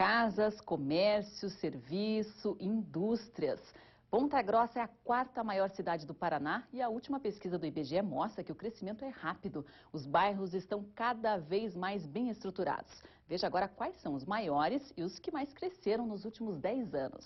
casas, comércio, serviço, indústrias. Ponta Grossa é a quarta maior cidade do Paraná e a última pesquisa do IBGE mostra que o crescimento é rápido. Os bairros estão cada vez mais bem estruturados. Veja agora quais são os maiores e os que mais cresceram nos últimos 10 anos.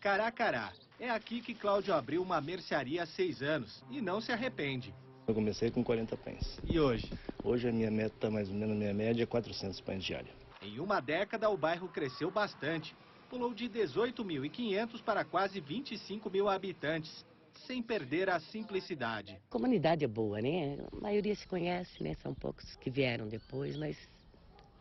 Caracará. É aqui que Cláudio abriu uma mercearia há 6 anos e não se arrepende. Eu comecei com 40 pães. E hoje? Hoje a minha meta, mais ou menos, a minha média é 400 pães diários. Em uma década, o bairro cresceu bastante. Pulou de 18.500 para quase 25 mil habitantes, sem perder a simplicidade. A comunidade é boa, né? A maioria se conhece, né? São poucos que vieram depois, mas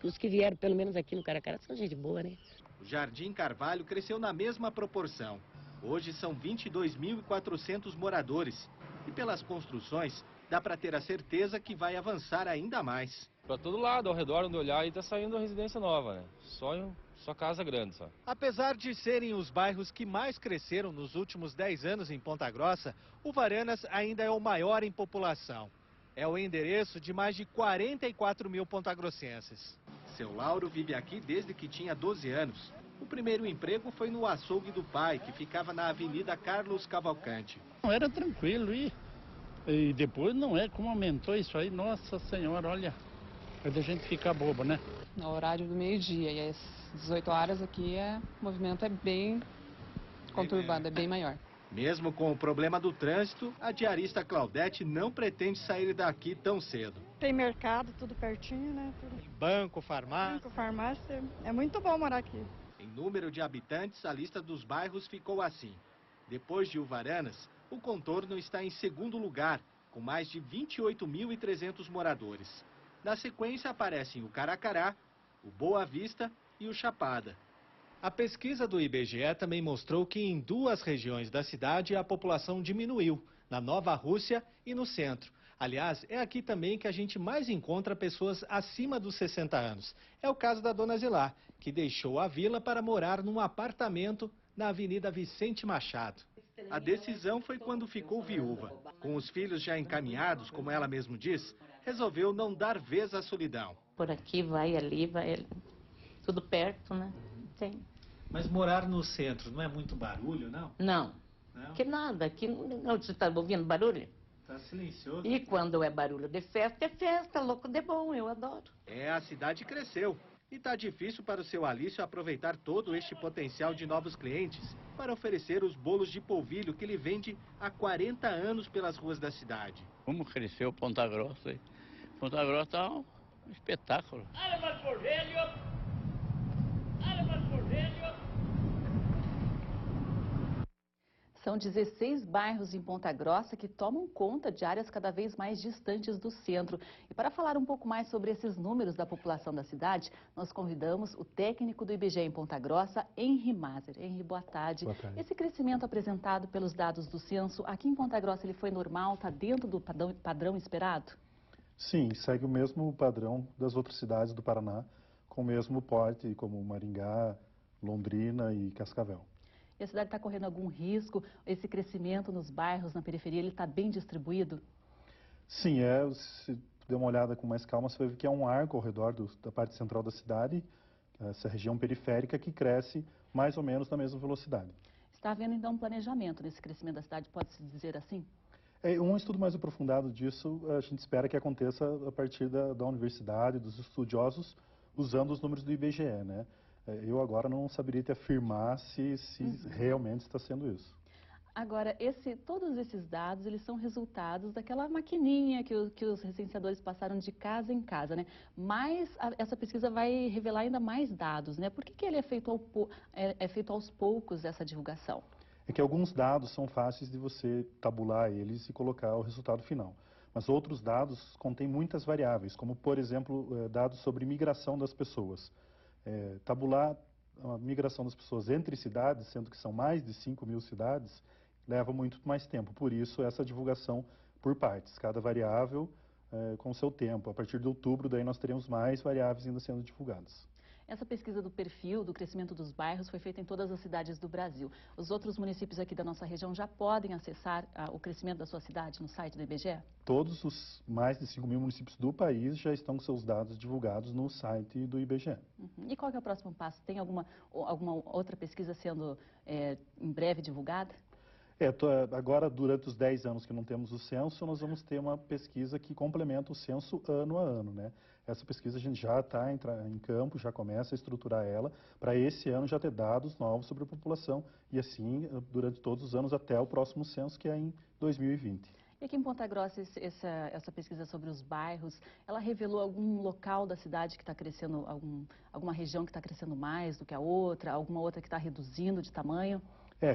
os que vieram, pelo menos aqui no Caracará, são gente boa, né? O Jardim Carvalho cresceu na mesma proporção. Hoje são 22.400 moradores. E pelas construções, dá para ter a certeza que vai avançar ainda mais. Para todo lado, ao redor, onde olhar, aí tá saindo a residência nova, né? Só casa grande, só. Apesar de serem os bairros que mais cresceram nos últimos 10 anos em Ponta Grossa, o Varanas ainda é o maior em população. É o endereço de mais de 44 mil pontagrossenses. Seu Lauro vive aqui desde que tinha 12 anos. O primeiro emprego foi no açougue do pai, que ficava na Avenida Carlos Cavalcante. Não era tranquilo e depois não é como aumentou isso aí, nossa senhora, olha, é da gente ficar bobo, né? No horário do meio-dia e às 18 horas aqui o movimento é bem conturbado, é bem maior. Mesmo com o problema do trânsito, a diarista Claudete não pretende sair daqui tão cedo. Tem mercado, tudo pertinho, né? Banco, farmácia. Banco, farmácia. É muito bom morar aqui. Em número de habitantes, a lista dos bairros ficou assim. Depois de Uvaranas, o Contorno está em segundo lugar, com mais de 28.300 moradores. Na sequência aparecem o Caracará, o Boa Vista e o Chapada. A pesquisa do IBGE também mostrou que em 2 regiões da cidade a população diminuiu, na Nova Rússia e no centro. Aliás, é aqui também que a gente mais encontra pessoas acima dos 60 anos. É o caso da dona Zilá, que deixou a vila para morar num apartamento na Avenida Vicente Machado. A decisão foi quando ficou viúva. Com os filhos já encaminhados, como ela mesmo diz, resolveu não dar vez à solidão. Por aqui, vai ali, vai ali. Tudo perto, né? Tem. Mas morar no centro não é muito barulho, não? Não. Que nada. Aqui não, você está ouvindo barulho? Está silencioso. E quando é barulho de festa, é festa. Louco de bom, eu adoro. A cidade cresceu. E está difícil para o seu Alício aproveitar todo este potencial de novos clientes para oferecer os bolos de polvilho que ele vende há 40 anos pelas ruas da cidade. Como cresceu Ponta Grossa, hein? Ponta Grossa é um espetáculo. São 16 bairros em Ponta Grossa que tomam conta de áreas cada vez mais distantes do centro. E para falar um pouco mais sobre esses números da população da cidade, nós convidamos o técnico do IBGE em Ponta Grossa, Henri Maser. Henri, boa tarde. Boa tarde. Esse crescimento apresentado pelos dados do censo, aqui em Ponta Grossa, ele foi normal, está dentro do padrão esperado? Sim, segue o mesmo padrão das outras cidades do Paraná, com o mesmo porte, como Maringá, Londrina e Cascavel. E a cidade está correndo algum risco? Esse crescimento nos bairros, na periferia, ele está bem distribuído? Sim, se der uma olhada com mais calma, você vai ver que é um arco ao redor da parte central da cidade, essa região periférica que cresce mais ou menos na mesma velocidade. Está havendo então um planejamento nesse crescimento da cidade, pode-se dizer assim? Um estudo mais aprofundado disso, a gente espera que aconteça a partir da universidade, dos estudiosos, usando os números do IBGE, né? Eu agora não saberia te afirmar se realmente está sendo isso. Agora, todos esses dados, eles são resultados daquela maquininha que os recenseadores passaram de casa em casa, né? Mas essa pesquisa vai revelar ainda mais dados, né? Por que ele é feito, feito aos poucos, essa divulgação? É que alguns dados são fáceis de você tabular eles e colocar o resultado final. Mas outros dados contêm muitas variáveis, como, por exemplo, dados sobre migração das pessoas. Tabular a migração das pessoas entre cidades, sendo que são mais de 5 mil cidades, leva muito mais tempo. Por isso, essa divulgação por partes, cada variável com o seu tempo. A partir de outubro, daí nós teremos mais variáveis ainda sendo divulgadas. Essa pesquisa do perfil do crescimento dos bairros foi feita em todas as cidades do Brasil. Os outros municípios aqui da nossa região já podem acessar o crescimento da sua cidade no site do IBGE? Todos os mais de 5.000 municípios do país já estão com seus dados divulgados no site do IBGE. E qual que é o próximo passo? Tem alguma outra pesquisa sendo em breve divulgada? Agora, durante os 10 anos que não temos o censo, nós vamos ter uma pesquisa que complementa o censo ano a ano, né? Essa pesquisa a gente já está em campo, já começa a estruturar ela, para esse ano já ter dados novos sobre a população e assim durante todos os anos até o próximo censo, que é em 2020. E aqui em Ponta Grossa, essa pesquisa sobre os bairros, ela revelou algum local da cidade que está crescendo, alguma região que está crescendo mais do que a outra, alguma outra que está reduzindo de tamanho?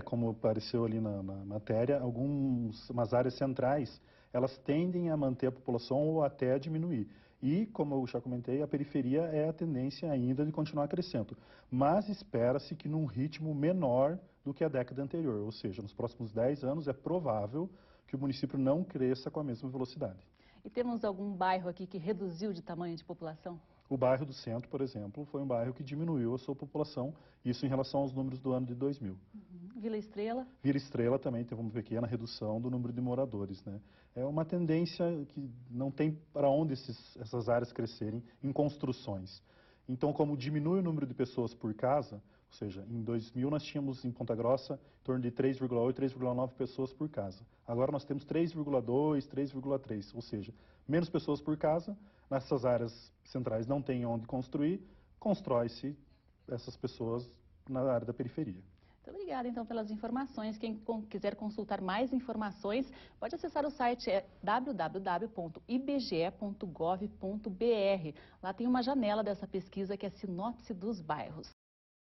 Como apareceu ali na matéria, umas áreas centrais, elas tendem a manter a população ou até a diminuir. E, como eu já comentei, a periferia é a tendência ainda de continuar crescendo. Mas espera-se que num ritmo menor do que a década anterior, ou seja, nos próximos 10 anos é provável que o município não cresça com a mesma velocidade. E temos algum bairro aqui que reduziu de tamanho de população? O bairro do Centro, por exemplo, foi um bairro que diminuiu a sua população, isso em relação aos números do ano de 2000. Vila Estrela? Vila Estrela também teve uma pequena redução do número de moradores, né? É uma tendência que não tem para onde essas áreas crescerem em construções. Então, como diminui o número de pessoas por casa, ou seja, em 2000 nós tínhamos em Ponta Grossa em torno de 3,8, 3,9 pessoas por casa. Agora nós temos 3,2, 3,3, ou seja, menos pessoas por casa. Nessas áreas centrais não tem onde construir, constrói-se essas pessoas na área da periferia. Muito obrigada, então, pelas informações. Quem quiser consultar mais informações, pode acessar o site www.ibge.gov.br. Lá tem uma janela dessa pesquisa que é a sinopse dos bairros.